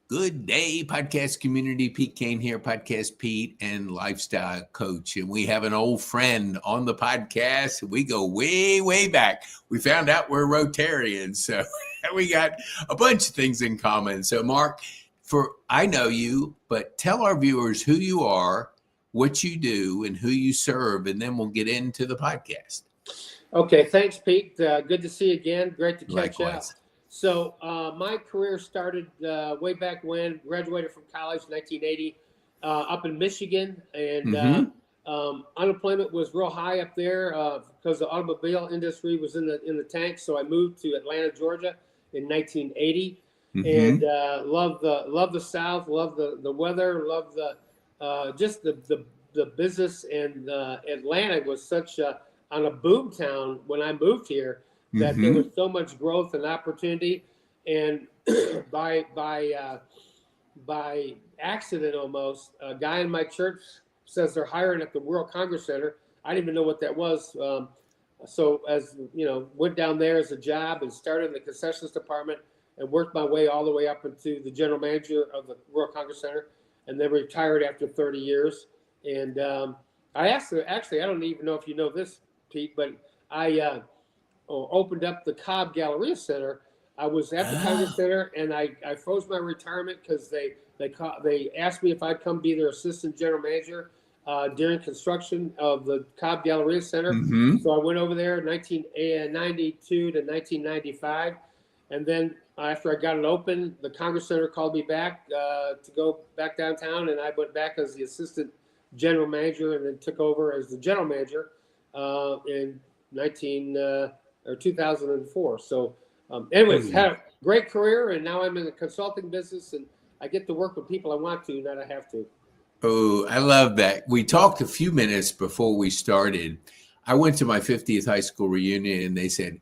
Good day, podcast community. Pete Kane here, Podcast Pete and lifestyle coach. And we have an old friend on the podcast. We go way, way back. We found out we're Rotarians, so we got a bunch of things in common. So, Mark, I know you, but tell our viewers who you are, what you do, and who you serve, and then we'll get into the podcast. Okay, thanks, Pete. Good to see you again. Great to catch up. Likewise. So my career started way back when, graduated from college in 1980 up in Michigan, and unemployment was real high up there because the automobile industry was in the tank. So I moved to Atlanta, Georgia in 1980, and love the South, love the weather, love just the business. And Atlanta was such on a boom town when I moved here, that there was so much growth and opportunity, and by accident almost, a guy in my church says they're hiring at the World Congress Center. I didn't even know what that was. So as you know, went down there as a job and started in the concessions department and worked my way all the way up into the general manager of the World Congress Center, and then retired after 30 years. And I actually, I don't even know if you know this, Pete, but I opened up the Cobb Galleria Center. I was at the Congress Center, and I froze my retirement because they asked me if I'd come be their assistant general manager during construction of the Cobb Galleria Center. So I went over there in 1992 to 1995, and then after I got it open, the Congress Center called me back to go back downtown, and I went back as the assistant general manager, and then took over as the general manager in 2004. So anyways, had a great career, and now I'm in the consulting business, and I get to work with people I want to, not I have to. Oh, I love that. We talked a few minutes before we started. I went to my 50th high school reunion, and they said,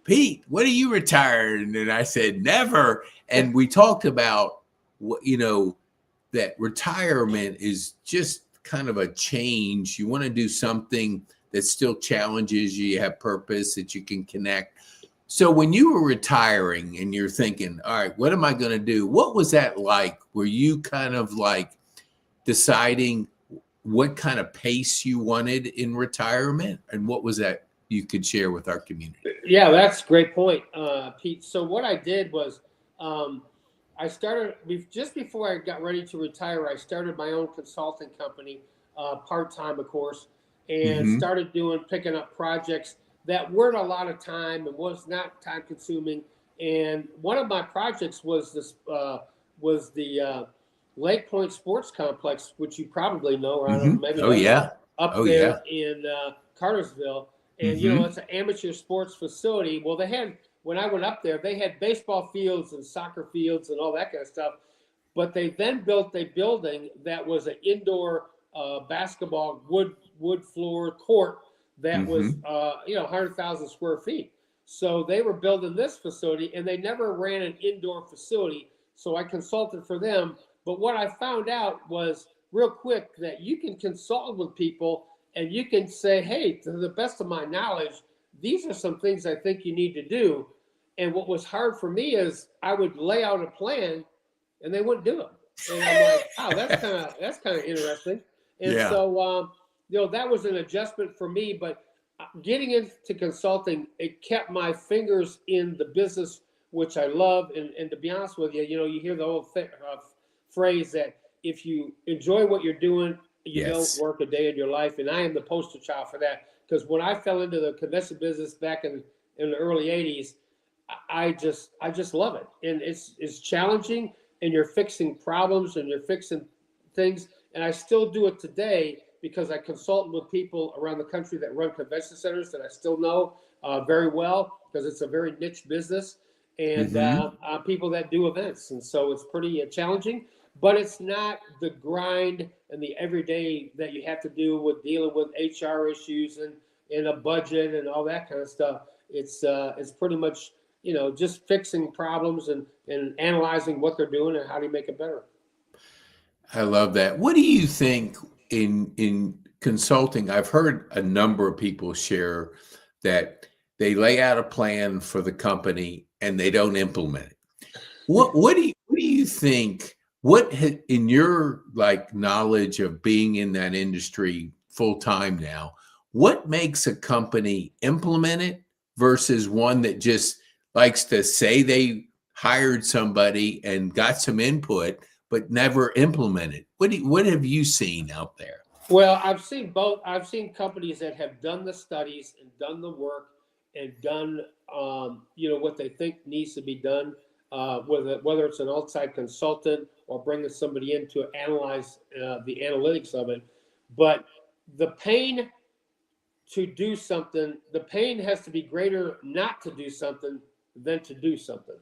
Pete, when are you retired? And I said, never. And we talked about, that retirement is just kind of a change. You want to do something that still challenges you, have purpose, that you can connect. So when you were retiring and you're thinking, all right, what am I going to do? What was that like? Were you kind of like deciding what kind of pace you wanted in retirement? And what was that you could share with our community? Yeah, that's a great point, Pete. So what I did was I started, just before I got ready to retire, I started my own consulting company, part-time, of course, and started picking up projects that weren't a lot of time and was not time consuming. And one of my projects was the Lake Point Sports Complex, which you probably know, or I don't know, maybe up there in Cartersville. And it's an amateur sports facility. Well, when I went up there, they had baseball fields and soccer fields and all that kind of stuff. But they then built a building that was an indoor basketball wood floor court that was 100,000 square feet. So they were building this facility, and they never ran an indoor facility. So I consulted for them. But what I found out was real quick that you can consult with people, and you can say, hey, to the best of my knowledge, these are some things I think you need to do. And what was hard for me is I would lay out a plan, and they wouldn't do it. And I'm like, wow, that's kind of interesting. And so, that was an adjustment for me. But getting into consulting, it kept my fingers in the business, which I love. And to be honest with you, you hear the old phrase that if you enjoy what you're doing, you don't work a day in your life. And I am the poster child for that. Because when I fell into the convention business back in the early 80s, I just love it. And it's challenging, and you're fixing problems and you're fixing things. And I still do it today because I consult with people around the country that run convention centers that I still know very well, because it's a very niche business, and people that do events. And so it's pretty challenging, but it's not the grind and the everyday that you have to do with dealing with HR issues and a budget and all that kind of stuff. It's pretty much, just fixing problems and analyzing what they're doing and how do you make it better. I love that. What do you think in consulting? I've heard a number of people share that they lay out a plan for the company and they don't implement it. What do you think, in your like knowledge of being in that industry full time now, what makes a company implement it versus one that just likes to say they hired somebody and got some input, but never implemented? What have you seen out there? Well, I've seen both. I've seen companies that have done the studies and done the work and done, what they think needs to be done, whether it's an outside consultant or bringing somebody in to analyze the analytics of it. But the pain to do something, the pain has to be greater not to do something than to do something.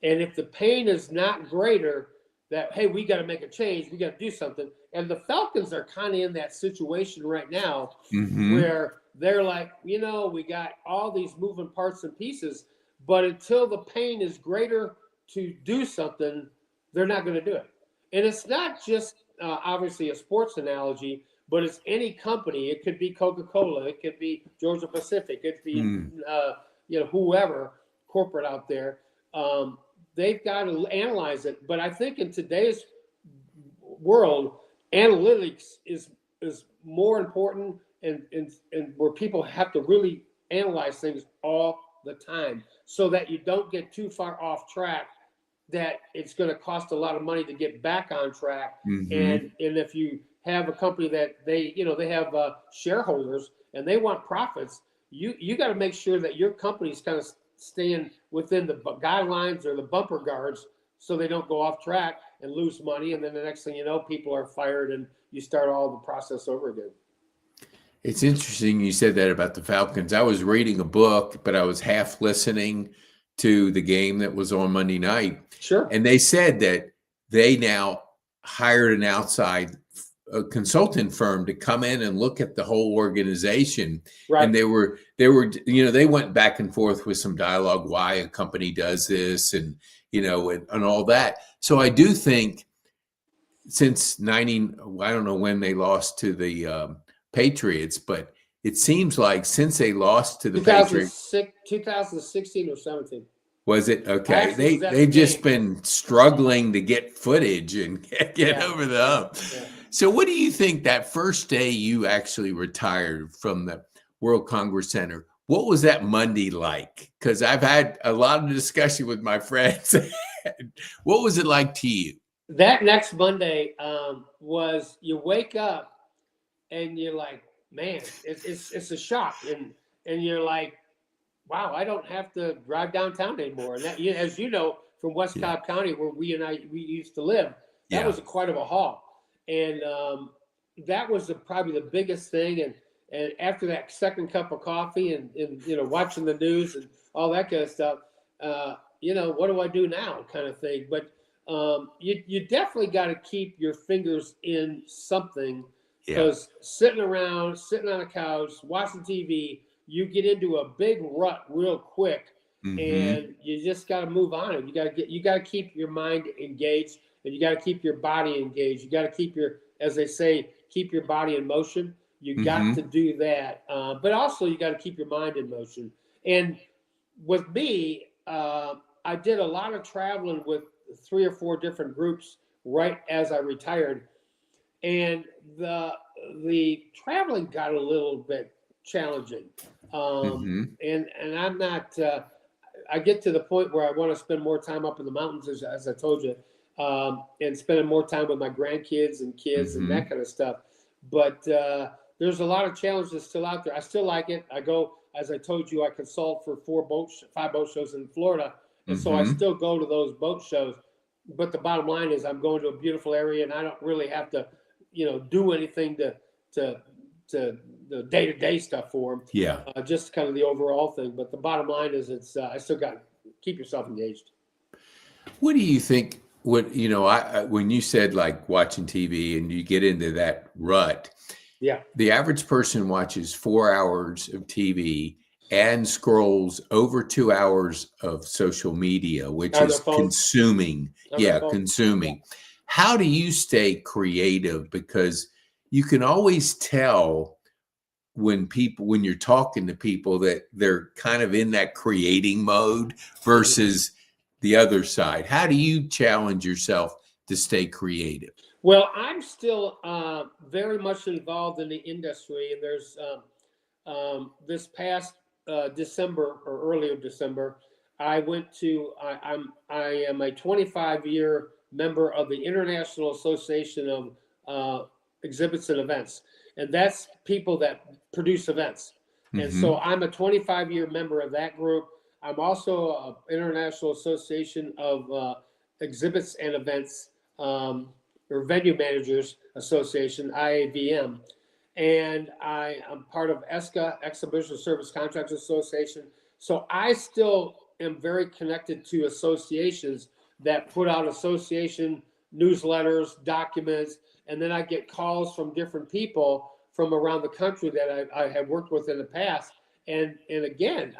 And if the pain is not greater, that, hey, we got to make a change, we got to do something. And the Falcons are kind of in that situation right now where they're like, we got all these moving parts and pieces, but until the pain is greater to do something, they're not going to do it. And it's not just obviously a sports analogy, but it's any company. It could be Coca-Cola, it could be Georgia Pacific, it could be whoever corporate out there. They've got to analyze it. But I think in today's world, analytics is more important, and where people have to really analyze things all the time so that you don't get too far off track, that it's going to cost a lot of money to get back on track. And if you have a company that they have shareholders and they want profits, you got to make sure that your company's kind of staying within the guidelines or the bumper guards so they don't go off track and lose money. And then the next thing you know, people are fired and you start all the process over again. It's interesting you said that about the Falcons. I was reading a book, but I was half listening to the game that was on Monday night. Sure. And they said that they now hired an outside consultant firm to come in and look at the whole organization. Right. And they went back and forth with some dialogue, why a company does this and all that. So I do think since I don't know when they lost to the Patriots, but it seems like since they lost to the Patriots, 2016 or 17. Was it? Okay. They've just been struggling to get footage and get over the hump. Yeah. So what do you think that first day you actually retired from the World Congress Center, what was that Monday like? Because I've had a lot of discussion with my friends. What was it like to you? That next Monday was, you wake up and you're like, man, it's a shock. And you're like, wow, I don't have to drive downtown anymore. And that, as you know, from West Cobb County, where we used to live, that was quite of a haul. And that was probably the biggest thing. And after that second cup of coffee and watching the news and all that kind of stuff, what do I do now, kind of thing. But you definitely got to keep your fingers in something, because sitting on a couch watching TV, you get into a big rut real quick, and you just got to move on. And you got to keep your mind engaged, and you got to keep your body engaged. You got to keep as they say, keep your body in motion. You got to do that, but also you got to keep your mind in motion. And with me, I did a lot of traveling with 3 or 4 different groups right as I retired, and the traveling got a little bit challenging. And I'm not, I get to the point where I want to spend more time up in the mountains, as I told you, and spending more time with my grandkids and kids and that kind of stuff. But there's a lot of challenges still out there. I still like it. I go, as I told you, I consult for 5 boat shows in Florida. And so I still go to those boat shows. But the bottom line is I'm going to a beautiful area, and I don't really have to, do anything to the day-to-day stuff for them. Yeah. Just kind of the overall thing. But the bottom line is I still got to keep yourself engaged. What do you think? When you said like watching TV and you get into that rut, the average person watches 4 hours of TV and scrolls over 2 hours of social media, which is consuming. Consuming. How do you stay creative? Because you can always tell when you're talking to people that they're kind of in that creating mode versus the other side? How do you challenge yourself to stay creative? Well, I'm still very much involved in the industry, and there's this past December or earlier December, I went to. I am a 25-year member of the International Association of Exhibits and Events, and that's people that produce events. And so I'm a 25-year member of that group. I'm also an International Association of Exhibits and Events, or Venue Managers Association, IAVM. And I am part of ESCA, Exhibition Service Contractors Association. So I still am very connected to associations that put out association newsletters, documents, and then I get calls from different people from around the country that I have worked with in the past. And again,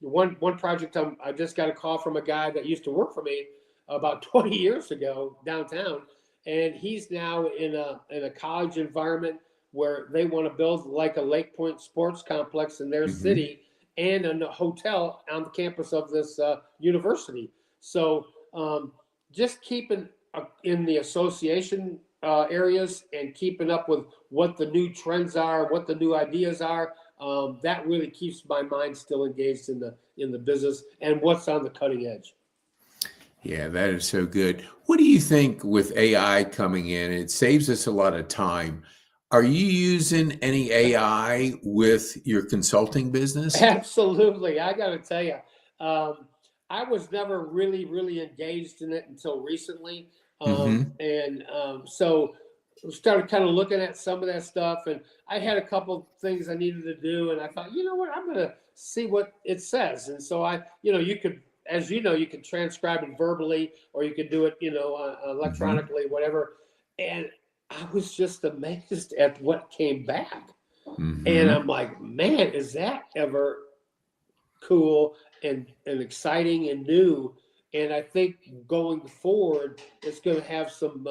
one project I just got a call from a guy that used to work for me about 20 years ago downtown, and he's now in a college environment where they want to build like a Lake Point sports complex in their city and a hotel on the campus of this university. So just keeping in the association areas and keeping up with what the new trends are, what the new ideas are, that really keeps my mind still engaged in the business and what's on the cutting edge. Yeah, that is so good. What do you think with AI coming in? It saves us a lot of time. Are you using any AI with your consulting business? Absolutely. I got to tell you, I was never really engaged in it until recently. So I started kind of looking at some of that stuff, and I had a couple things I needed to do, and I thought, you know what, I'm going to see what it says. And so you could, as you know, you can transcribe it verbally, or you could do it, electronically, whatever. And I was just amazed at what came back. And I'm like, man, is that ever cool and exciting and new? And I think going forward, it's going to have some,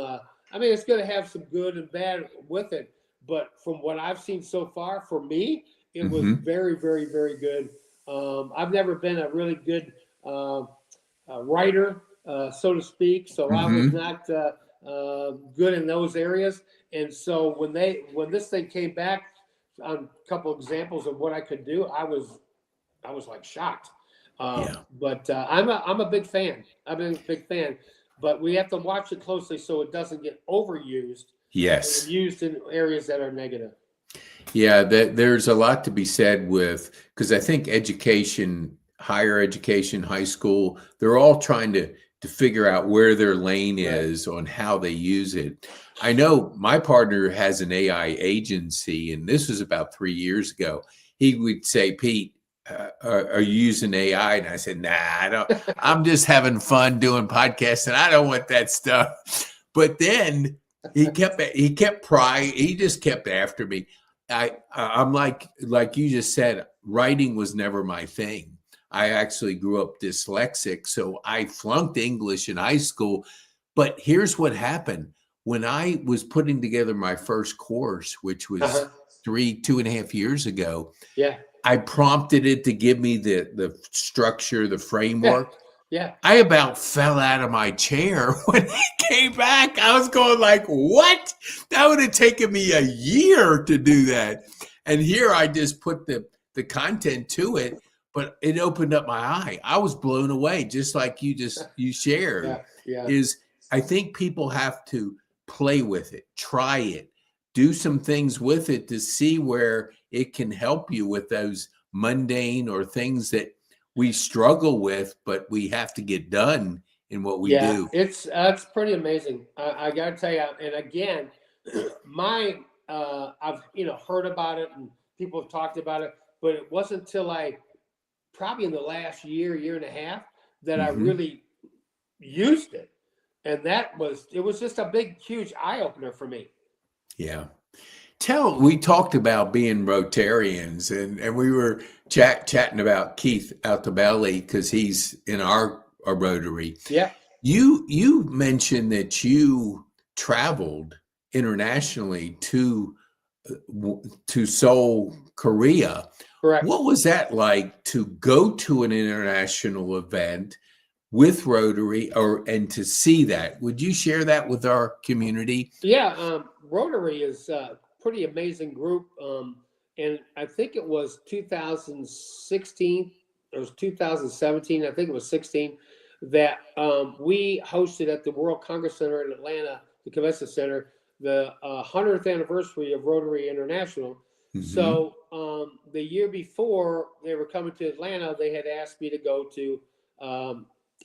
it's going to have some good and bad with it. But from what I've seen so far, for me, it was very, very, very good. I've never been a really good writer, so to speak. So I was not good in those areas. And so when this thing came back on a couple examples of what I could do, I was like shocked. But I'm a big fan. I've been a big fan, but we have to watch it closely so it doesn't get overused. Yes. And used in areas that are negative. Yeah, there's a lot to be said because I think education, higher education, high school, they're all trying to figure out where their lane is on how they use it. I know my partner has an AI agency, and this was about 3 years ago. He would say, Pete, are you using AI? And I said, nah, I don't. I'm just having fun doing podcasts, and I don't want that stuff. But then he just kept after me. I'm like you just said, writing was never my thing. I actually grew up dyslexic, so I flunked English in high school. But here's what happened. When I was putting together my first course, which was 2.5 years ago, I prompted it to give me the structure, the framework. I about fell out of my chair when it came back. I was going like, what? That would have taken me a year to do that. And here I just put the content to it, but it opened up my eye. I was blown away, just like you shared. I think people have to play with it, try it, do some things with it to see where it can help you with those mundane or things that we struggle with, but we have to get done in what we do. It's pretty amazing. I got to tell you, and again, I've heard about it and people have talked about it, but it wasn't until probably in the last year and a half that I really used it, and it was just a big, huge eye opener for me. Yeah. We talked about being Rotarians, and we were chatting about Keith Altabelli because he's in our Rotary. Yeah. You mentioned that you traveled internationally to Seoul, Korea. Correct. What was that like to go to an international event with Rotary, and to see that. Would you share that with our community? Yeah, Rotary is a pretty amazing group, and I think it was 2016 or it was 2017. I think it was 16 that we hosted at the World Congress Center in Atlanta, the Convention Center, the 100th anniversary of Rotary International. So the year before they were coming to Atlanta, they had asked me to go to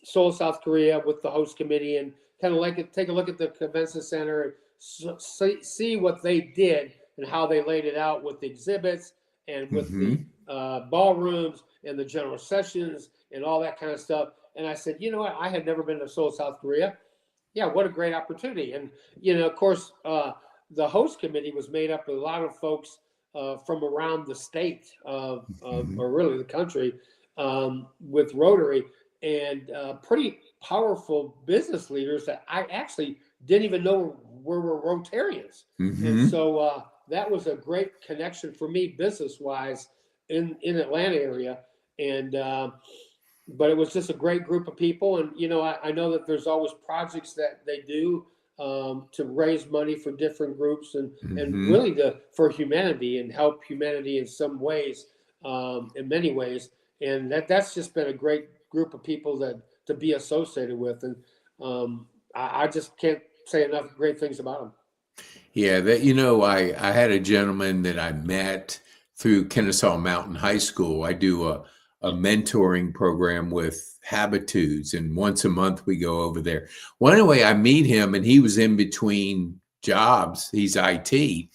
Seoul, South Korea, with the host committee and kind of take a look at the convention center and see what they did and how they laid it out with the exhibits and with the ballrooms and the general sessions and all that kind of stuff. And I said, you know what? I had never been to Seoul, South Korea. Yeah, what a great opportunity. And, of course, the host committee was made up of a lot of folks from around the state or really the country with Rotary, and pretty powerful business leaders that I actually didn't even know were Rotarians. And so that was a great connection for me business-wise in Atlanta area. And but it was just a great group of people. And, I know that there's always projects that they do to raise money for different groups and really for humanity and help humanity in some ways, in many ways. And that's just been a great group of people to be associated with. And I just can't say enough great things about them. Yeah, I had a gentleman that I met through Kennesaw Mountain High School. I do a mentoring program with Habitudes, and once a month we go over there. Well, anyway, I meet him, and he was in between jobs. He's IT.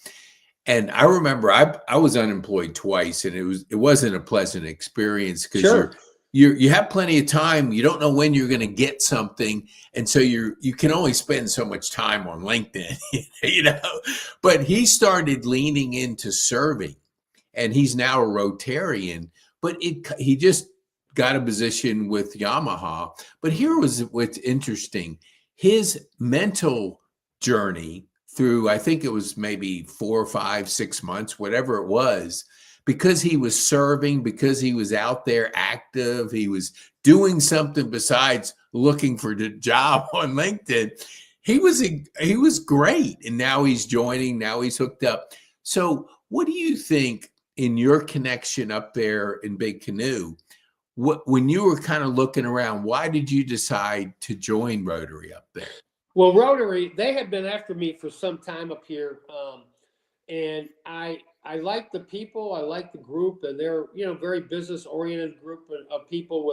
And I remember I was unemployed twice, and it wasn't a pleasant experience because you have plenty of time. You don't know when you're going to get something, and so you can only spend so much time on LinkedIn, But he started leaning into serving, and he's now a Rotarian. But he just got a position with Yamaha. But here was what's interesting: his mental journey through, I think it was maybe 4, 5, 6 months, whatever it was, because he was serving, because he was out there active, he was doing something besides looking for the job on LinkedIn. He was great. And now he's joining, now he's hooked up. So what do you think in your connection up there in Big Canoe, when you were kind of looking around, why did you decide to join Rotary up there? Well, Rotary, they had been after me for some time up here, and I like the people, I like the group, and they're very business oriented group of people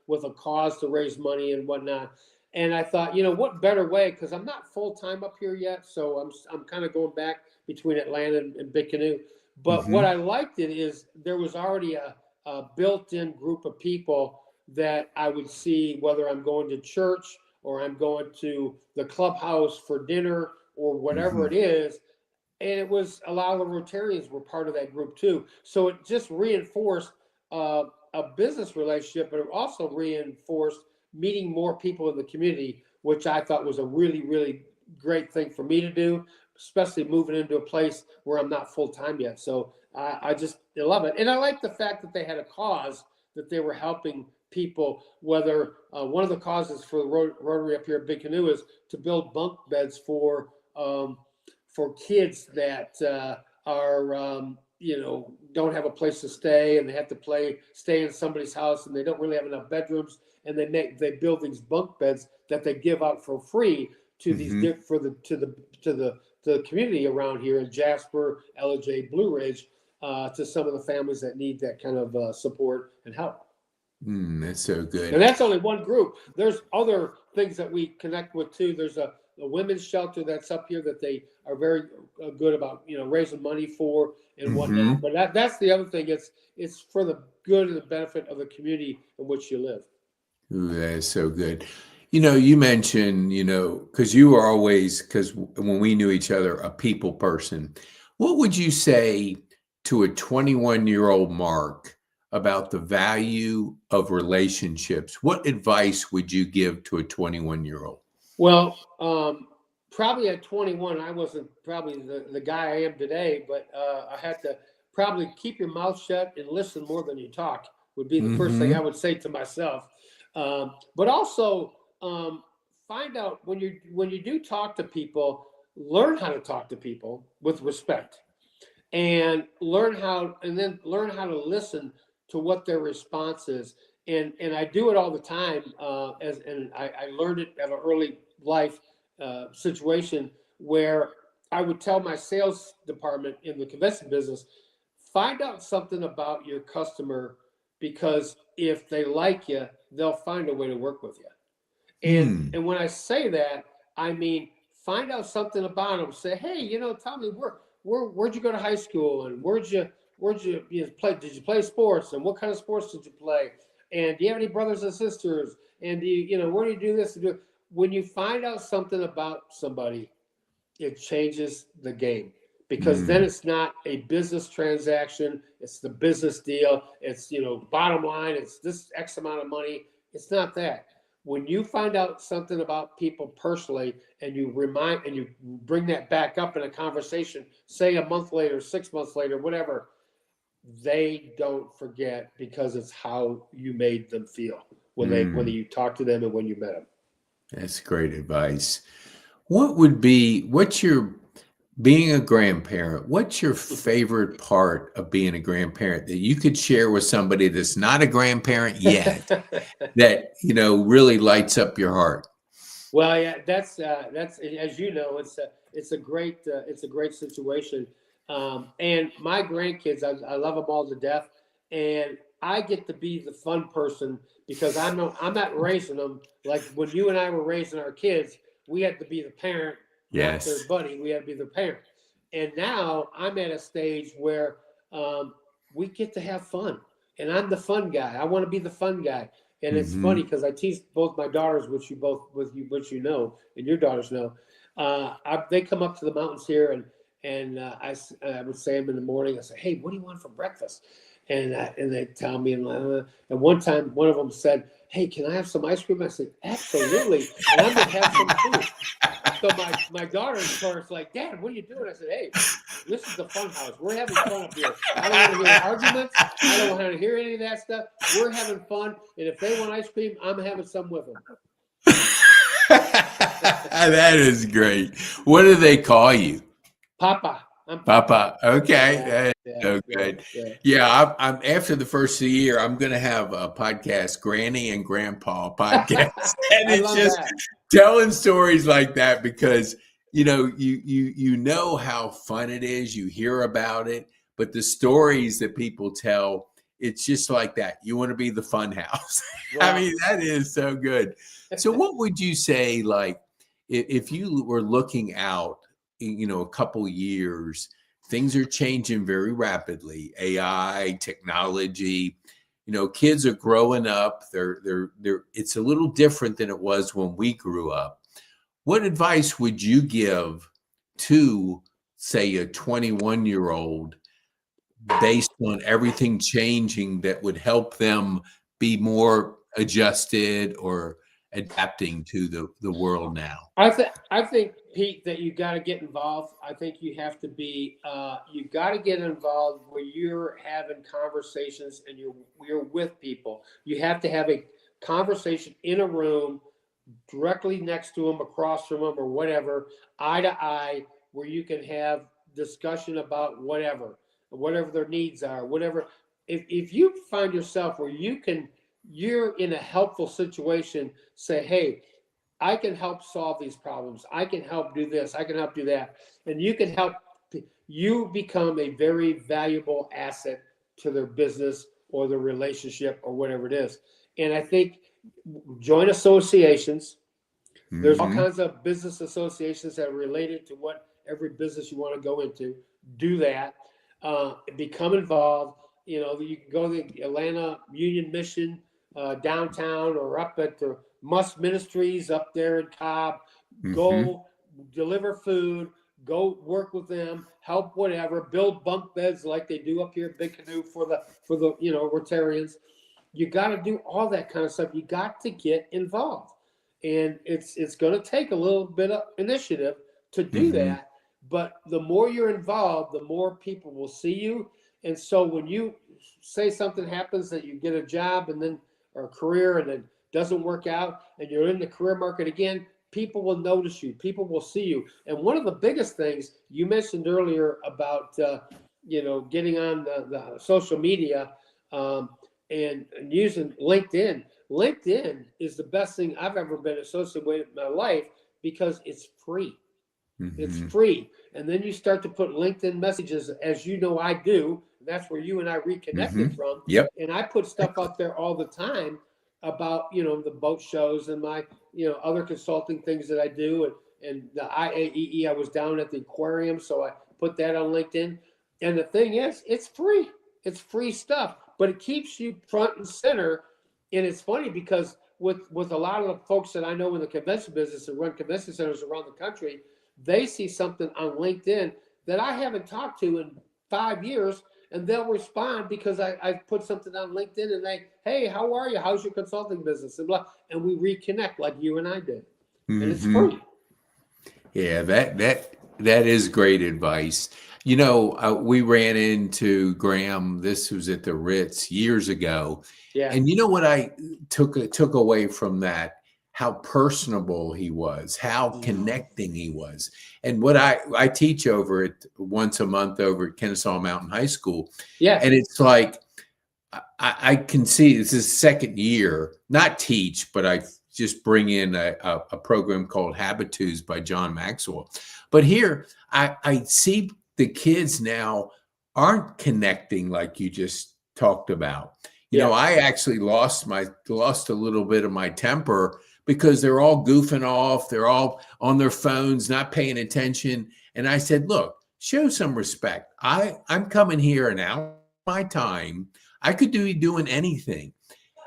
with a cause to raise money and whatnot. And I thought, what better way? Because I'm not full time up here yet, so I'm kind of going back between Atlanta and Big Canoe. But what I liked it is there was already a built-in group of people that I would see whether I'm going to church or I'm going to the clubhouse for dinner or whatever it is. And it was a lot of the Rotarians were part of that group too. So it just reinforced a business relationship, but it also reinforced meeting more people in the community, which I thought was a really, really great thing for me to do, especially moving into a place where I'm not full-time yet. So I love it. And I like the fact that they had a cause that they were helping people, whether one of the causes for the Rotary up here at Big Canoe is to build bunk beds for kids that are don't have a place to stay and they have to stay in somebody's house and they don't really have enough bedrooms, and they build these bunk beds that they give out for free to these to the community around here in Jasper, LJ, Blue Ridge, to some of the families that need that kind of support and help. That's so good. And that's only one group. There's other things that we connect with too. There's a women's shelter that's up here that they are very good about, raising money for and whatnot. But that's the other thing. It's for the good and the benefit of the community in which you live. Ooh, that is so good. You mentioned, because you were always, because when we knew each other, a people person. What would you say to a 21-year-old Mark about the value of relationships? What advice would you give to a 21-year-old? Well, probably at 21, I wasn't probably the guy I am today, but I had to probably keep your mouth shut and listen more than you talk would be the first thing I would say to myself. But also find out when you do talk to people, learn how to talk to people with respect, and learn how to listen to what their response is. And I do it all the time. I learned it at an early life situation where I would tell my sales department in the convention business, find out something about your customer, because if they like you, they'll find a way to work with you. And when I say that, I mean find out something about them. Say, hey, tell me where'd you go to high school, and where'd you play? Did you play sports, and what kind of sports did you play? And do you have any brothers and sisters? And do where do you do this? When you find out something about somebody, it changes the game, because then it's not a business transaction. It's the business deal. It's, bottom line, it's this X amount of money. It's not that. When you find out something about people personally, and you bring that back up in a conversation, say a month later, 6 months later, whatever, they don't forget, because it's how you made them feel when you talked to them and when you met them. That's great advice. Being a grandparent, what's your favorite part of being a grandparent that you could share with somebody that's not a grandparent yet that, really lights up your heart? Well, yeah, that's as you know, it's a great situation. And my grandkids, I love them all to death, and I get to be the fun person, because I'm not raising them like when you and I were raising our kids. We had to be the parent. Yes. Not their buddy. We had to be the parent. And now I'm at a stage where we get to have fun, and I'm the fun guy. I want to be the fun guy. And it's funny, because I tease both my daughters, which you know, and your daughters know. They come up to the mountains here, and I would say them in the morning. I say, hey, what do you want for breakfast? And they tell me, and one time one of them said, hey, can I have some ice cream? I said, absolutely, and I'm gonna have some too. So my daughter, of course, like, Dad, what are you doing? I said, hey, this is the fun house. We're having fun up here. I don't want to hear arguments. I don't want to hear any of that stuff. We're having fun, and if they want ice cream, I'm having some with them. That is great. What do they call you? Papa. I'm Papa. Okay. Yeah, So good. I'm after the first of the year, I'm going to have a podcast, Granny and Grandpa podcast. And it's just telling stories like that, because, you know how fun it is. You hear about it, but the stories that people tell, it's just like that. You want to be the fun house. Wow. I mean, that is so good. So what would you say, like, if you were looking out, a couple years, things are changing very rapidly. AI, technology, kids are growing up. It's a little different than it was when we grew up. What advice would you give to, say, a 21-year-old based on everything changing that would help them be more adjusted or adapting to the world now? I think, Pete, that you got to get involved. I think you have to be, you got to get involved where you're having conversations and you're with people. You have to have a conversation in a room, directly next to them, across from them, or whatever, eye to eye, where you can have discussion about whatever their needs are, whatever. If you find yourself where you're in a helpful situation, say, hey, I can help solve these problems. I can help do this. I can help do that. And you can help. You become a very valuable asset to their business or their relationship or whatever it is. And I think join associations. There's all kinds of business associations that are related to what every business you want to go into. Do that. Become involved. You can go to the Atlanta Union Mission downtown, or up at the Musk Ministries up there in Cobb. Go deliver food. Go work with them. Help whatever. Build bunk beds like they do up here at Big Canoe for the Rotarians. You got to do all that kind of stuff. You got to get involved, and it's going to take a little bit of initiative to do that. But the more you're involved, the more people will see you. And so when you say something happens, that you get a job or a career, and then doesn't work out and you're in the career market again, people will notice you. People will see you. And one of the biggest things you mentioned earlier about, getting on the social media and using LinkedIn. LinkedIn is the best thing I've ever been associated with in my life because it's free. It's free. And then you start to put LinkedIn messages, as you know I do. That's where you and I reconnected from. Yep. And I put stuff out there all the time about, the boat shows and my, other consulting things that I do. And the IAEE, I was down at the aquarium, so I put that on LinkedIn. And the thing is, it's free. It's free stuff, but it keeps you front and center. And it's funny because with a lot of the folks that I know in the convention business and run convention centers around the country, they see something on LinkedIn that I haven't talked to in 5 years, and they'll respond because I put something on LinkedIn and hey, how are you? How's your consulting business? And blah, and we reconnect like you and I did. And it's free. Yeah, that is great advice. We ran into Graham. This was at the Ritz years ago. Yeah. And you know what I took away from that? How personable he was, how connecting he was. And what I teach over at once a month over at Kennesaw Mountain High School. Yeah. And it's like, I can see this is second year, not teach, but I just bring in a program called Habitus by John Maxwell. But here I see the kids now aren't connecting like you just talked about. I actually lost a little bit of my temper because they're all goofing off. They're all on their phones, not paying attention. And I said, look, show some respect. I'm coming here and out my time. I could be doing anything.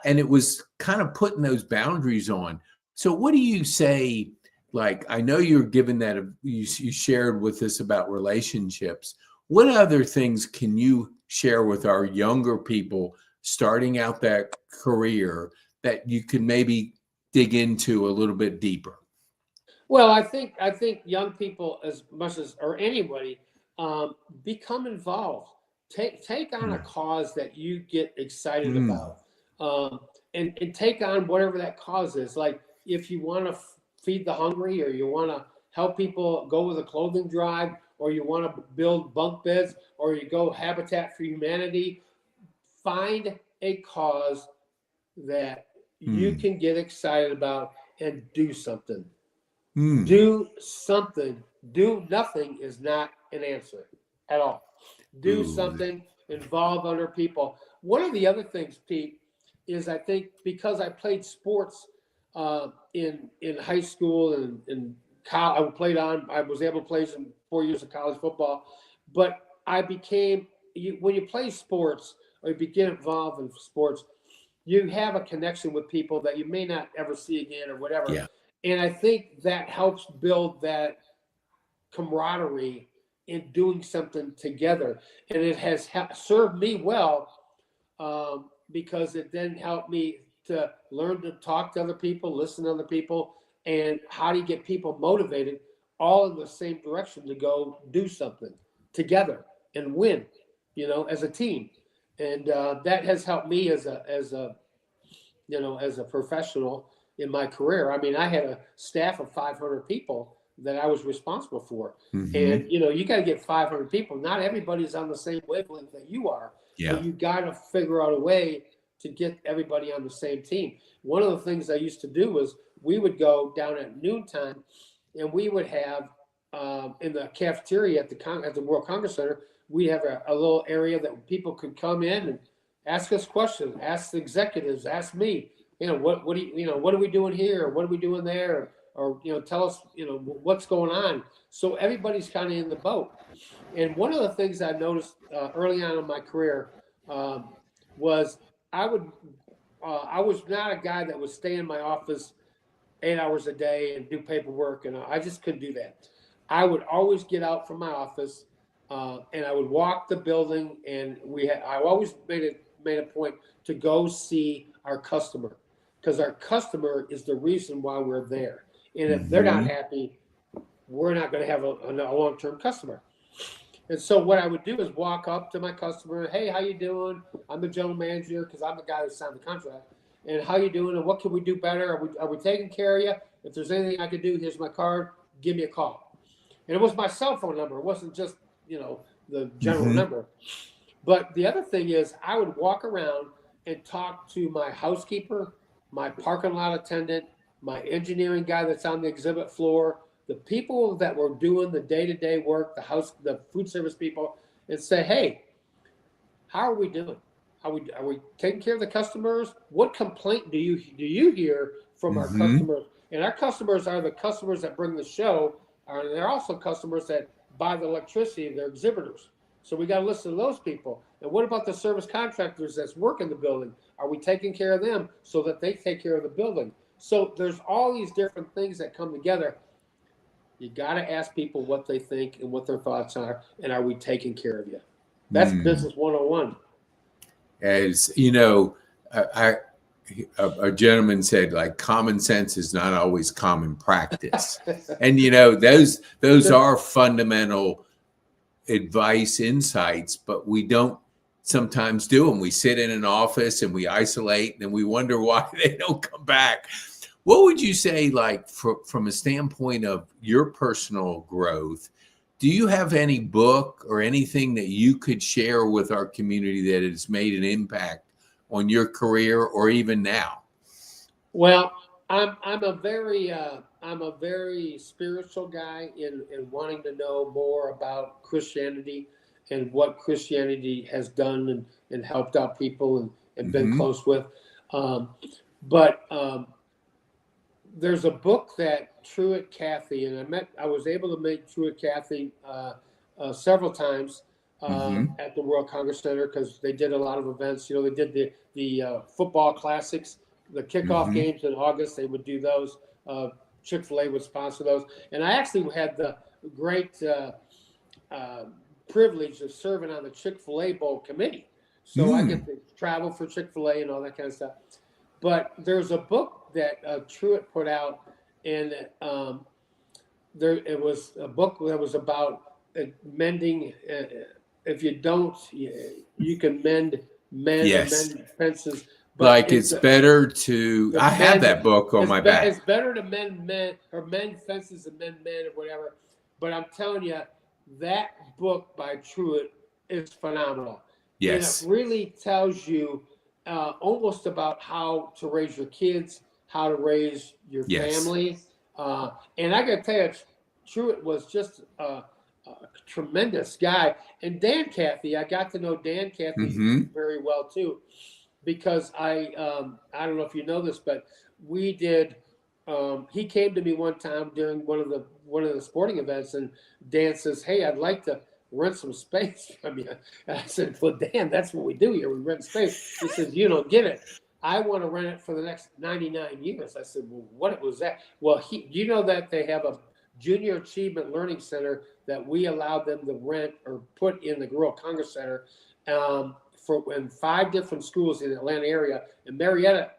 And it was kind of putting those boundaries on. So what do you say? Like, I know you're given that, you shared with us about relationships. What other things can you share with our younger people starting out that career that you can maybe dig into a little bit deeper? Well, I think young people, as much as or anybody, become involved. Take on a cause that you get excited about, and take on whatever that cause is. Like if you want to feed the hungry, or you want to help people go with a clothing drive, or you want to build bunk beds, or you go Habitat for Humanity. Find a cause that you can get excited about and do something. Do something. Do nothing is not an answer at all. Do something, involve other people. One of the other things, Pete, is I think because I played sports in high school and in college, I was able to play some 4 years of college football, but I became, when you play sports or you get involved in sports, you have a connection with people that you may not ever see again or whatever. Yeah. And I think that helps build that camaraderie in doing something together. And it has served me well because it then helped me to learn to talk to other people, listen to other people, and how do you get people motivated all in the same direction to go do something together and win, as a team. And that has helped me as a professional in my career. I mean, I had a staff of 500 people that I was responsible for. And, you got to get 500 people. Not everybody's on the same wavelength that you are. Yeah. But you got to figure out a way to get everybody on the same team. One of the things I used to do was we would go down at noontime and we would have in the cafeteria at the World Congress Center, we have a little area that people could come in and ask us questions, ask the executives, ask me, what are we doing here? What are we doing there? Or, tell us, what's going on. So everybody's kind of in the boat. And one of the things I noticed early on in my career was I was not a guy that would stay in my office 8 hours a day and do paperwork. And I just couldn't do that. I would always get out from my office and I would walk the building, and I always made a point to go see our customer, because our customer is the reason why we're there. And if they're not happy, we're not going to have a long-term customer. And so what I would do is walk up to my customer. Hey, how you doing? I'm the general manager, because I'm the guy who signed the contract. and how you doing, and what can we do better? Are we taking care of you? If there's anything I could do, here's my card. Give me a call. And it was my cell phone number. It wasn't just, the general number. But the other thing is I would walk around and talk to my housekeeper, my parking lot attendant, my engineering guy that's on the exhibit floor, the people that were doing the day-to-day work, the food service people, and say, hey, how are we doing? Are we taking care of the customers? What complaint do you hear from our customers? And our customers are the customers that bring the show, and they're also customers that buy the electricity, they're exhibitors. So we got to listen to those people. And what about the service contractors that's working the building? Are we taking care of them so that they take care of the building? So there's all these different things that come together. You got to ask people what they think and what their thoughts are, and are we taking care of you? That's business 101. As you know, a gentleman said, like, common sense is not always common practice. And, those are fundamental advice, insights, but we don't sometimes do them. We sit in an office and we isolate and we wonder why they don't come back. What would you say, like, from a standpoint of your personal growth, do you have any book or anything that you could share with our community that has made an impact on your career or even now? Well, I'm a very spiritual guy in wanting to know more about Christianity and what Christianity has done and helped out people and been close with. But there's a book that Truett Cathy, and I was able to meet Truett Cathy several times at the World Congress Center, because they did a lot of events. They did the football classics, the kickoff games in August. They would do those. Chick-fil-A would sponsor those. And I actually had the great privilege of serving on the Chick-fil-A Bowl committee. So I get to travel for Chick-fil-A and all that kind of stuff. But there's a book that Truett put out, and it was a book that was about mending. If you don't, you can mend fences. But like it's better to. I have that book on my back. It's better to mend fences than mend men or whatever. But I'm telling you, that book by Truett is phenomenal. Yes, and it really tells you almost about how to raise your kids, how to raise your family. And I got to tell you, Truett was just a tremendous guy. And Dan Cathy, I got to know Dan Cathy very well too, because I don't know if you know this, but we did. He came to me one time during one of the sporting events, and Dan says, "Hey, I'd like to rent some space from you." And I said, "Well, Dan, that's what we do here. We rent space." He says, "You don't get it. I want to rent it for the next 99 years." I said, "Well, what was that?" Well, you know that they have a Junior Achievement Learning Center that we allowed them to rent or put in the World Congress Center in 5 different schools in the Atlanta area. And Marietta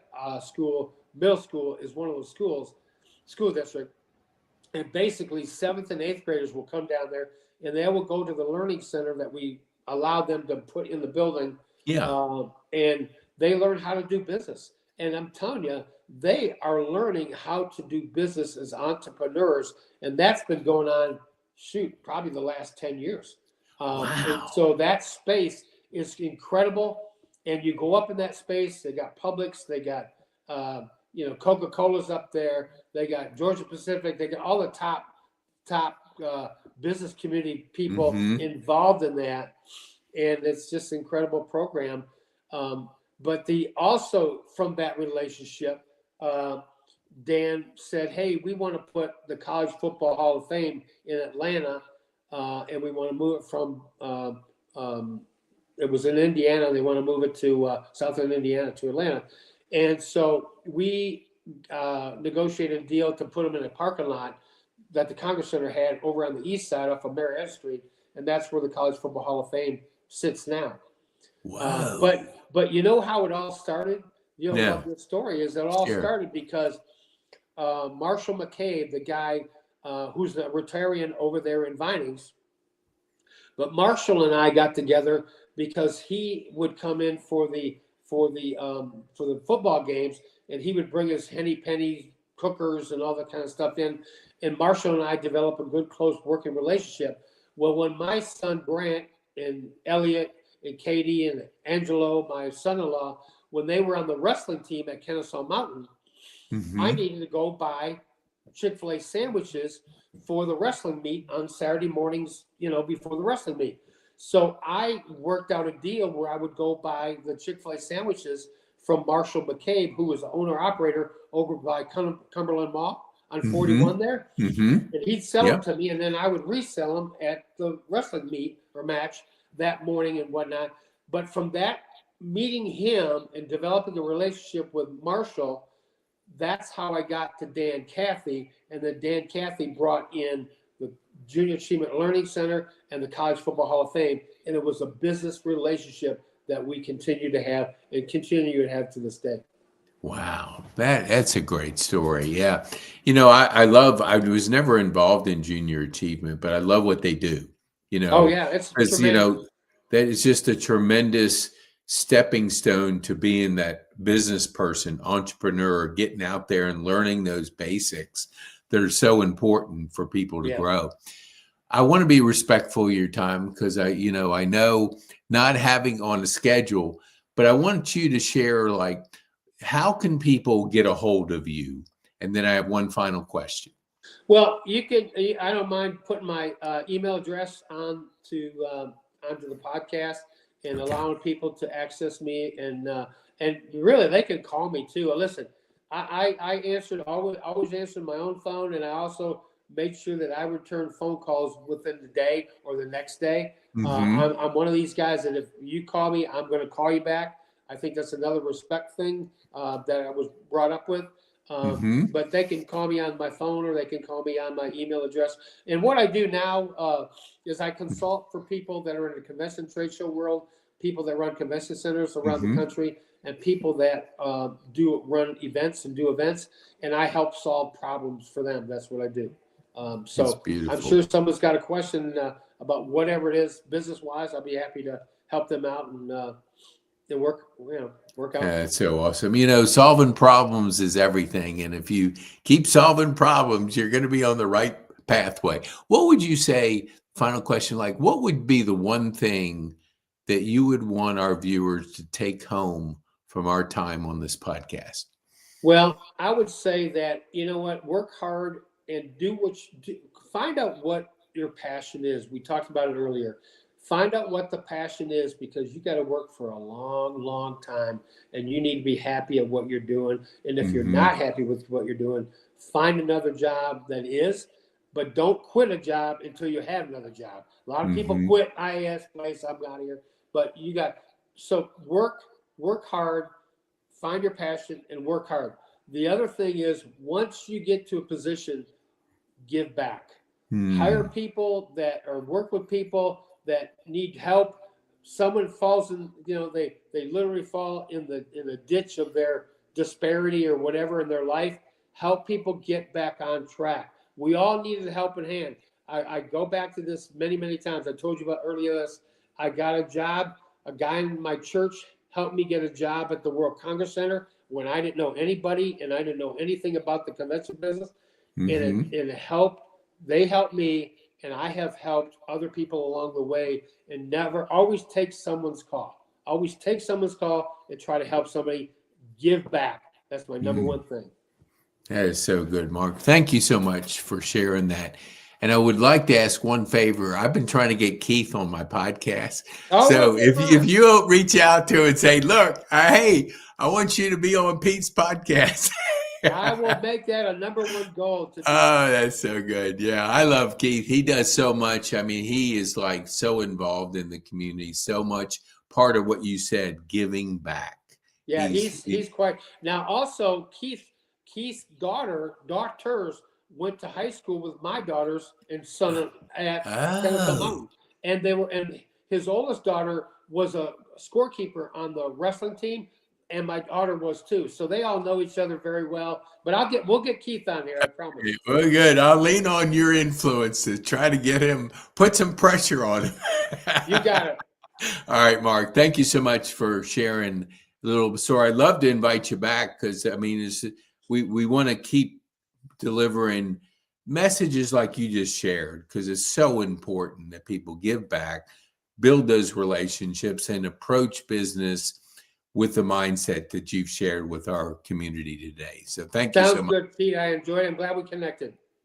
Middle School is one of those school district. And basically 7th and 8th graders will come down there, and they will go to the learning center that we allowed them to put in the building. And they learn how to do business. And I'm telling you, they are learning how to do business as entrepreneurs. And that's been going on, probably the last 10 years. And so that space is incredible. And you go up in that space, they got Publix, they got, Coca-Cola's up there. They got Georgia Pacific. They got all the top business community people involved in that. And it's just an incredible program. But also from that relationship, Dan said, "Hey, we want to put the College Football Hall of Fame in Atlanta, and we want to move it from it was in Indiana. They want to move it to southern Indiana to Atlanta." And so we negotiated a deal to put them in a parking lot that the Congress Center had over on the east side off of Marietta Street, and that's where the College Football Hall of Fame sits now. Wow! But you know how it all started? What the story is. It all started because Marshall McCabe, the guy who's the Rotarian over there in Vinings, but Marshall and I got together because he would come in for the for the football games, and he would bring us henny penny cookers and all that kind of stuff in. And Marshall and I developed a good, close working relationship. Well, when my son Grant and Elliot and Katie and Angelo, my son-in-law, when they were on the wrestling team at Kennesaw Mountain, I needed to go buy Chick-fil-A sandwiches for the wrestling meet on Saturday mornings, before the wrestling meet. So I worked out a deal where I would go buy the Chick-fil-A sandwiches from Marshall McCabe, who was the owner-operator over by Cumberland Mall on 41 there. And he'd sell them to me, and then I would resell them at the wrestling meet or match that morning and whatnot. But from that, meeting him and developing a relationship with Marshall, that's how I got to Dan Cathy. And then Dan Cathy brought in the Junior Achievement Learning Center and the College Football Hall of Fame. And it was a business relationship that we continue to have and continue to have to this day. Wow, that's a great story. Yeah. I was never involved in junior achievement, but I love what they do. Oh yeah, it's that is just a tremendous stepping stone to being that business person, entrepreneur, getting out there and learning those basics that are so important for people to grow. I want to be respectful of your time because I know not having on a schedule, but I want you to share, like, how can people get a hold of you? And then I have one final question. Well, I don't mind putting my email address onto the podcast and allowing people to access me, and really they can call me too. Listen, I always answered my own phone, and I also made sure that I return phone calls within the day or the next day. I'm one of these guys that if you call me, I'm going to call you back. I think that's another respect thing that I was brought up with. But they can call me on my phone or they can call me on my email address. And what I do now is I consult for people that are in the convention trade show world, people that run convention centers around the country, and people that do run events and do events. And I help solve problems for them. That's what I do. So I'm sure someone's got a question about whatever it is business-wise. I'll be happy to help them out and work out. That's so awesome. Solving problems is everything. And if you keep solving problems, you're going to be on the right pathway. What would you say, final question, like what would be the one thing that you would want our viewers to take home from our time on this podcast? Well, I would say that, work hard and find out what your passion is. We talked about it earlier. Find out what the passion is, because you got to work for a long, long time, and you need to be happy at what you're doing. And if you're not happy with what you're doing, find another job that is, but don't quit a job until you have another job. A lot of people quit IAS place, I'm out of here, but so work hard, find your passion and work hard. The other thing is, once you get to a position, give back. Hire people or work with people that need help. Someone falls in, they literally fall in the ditch of their disparity or whatever in their life. Help people get back on track. We all needed a helping hand. I go back to this many, many times. I told you about earlier this. I got a job. A guy in my church helped me get a job at the World Congress Center when I didn't know anybody and I didn't know anything about the convention business. And it helped. They helped me, and I have helped other people along the way. And always take someone's call. Always take someone's call and try to help somebody. Give back. That's my number one thing. That is so good, Mark. Thank you so much for sharing that. And I would like to ask one favor. I've been trying to get Keith on my podcast. So if you'll reach out to him and say, look, hey, I want you to be on Pete's podcast. I will make that a number one goal. Oh, that's so good. Yeah, I love Keith. He does so much. I mean, he is like so involved in the community, so much part of what you said, giving back. Yeah, he's quite. Now, also, Keith's daughters went to high school with my daughters and son at Kennesaw Mountain. And his oldest daughter was a scorekeeper on the wrestling team. And my daughter was too. So they all know each other very well. But we'll get Keith on here, I promise. Well, good. I'll lean on your influence to try to get him, put some pressure on him. You got it. All right, Mark. Thank you so much for sharing little. So I'd love to invite you back because I mean, we want to keep delivering messages like you just shared because it's so important that people give back, build those relationships, and approach business with the mindset that you've shared with our community today. So thank you so much. Sounds good, Pete. I enjoyed it. I'm glad we connected.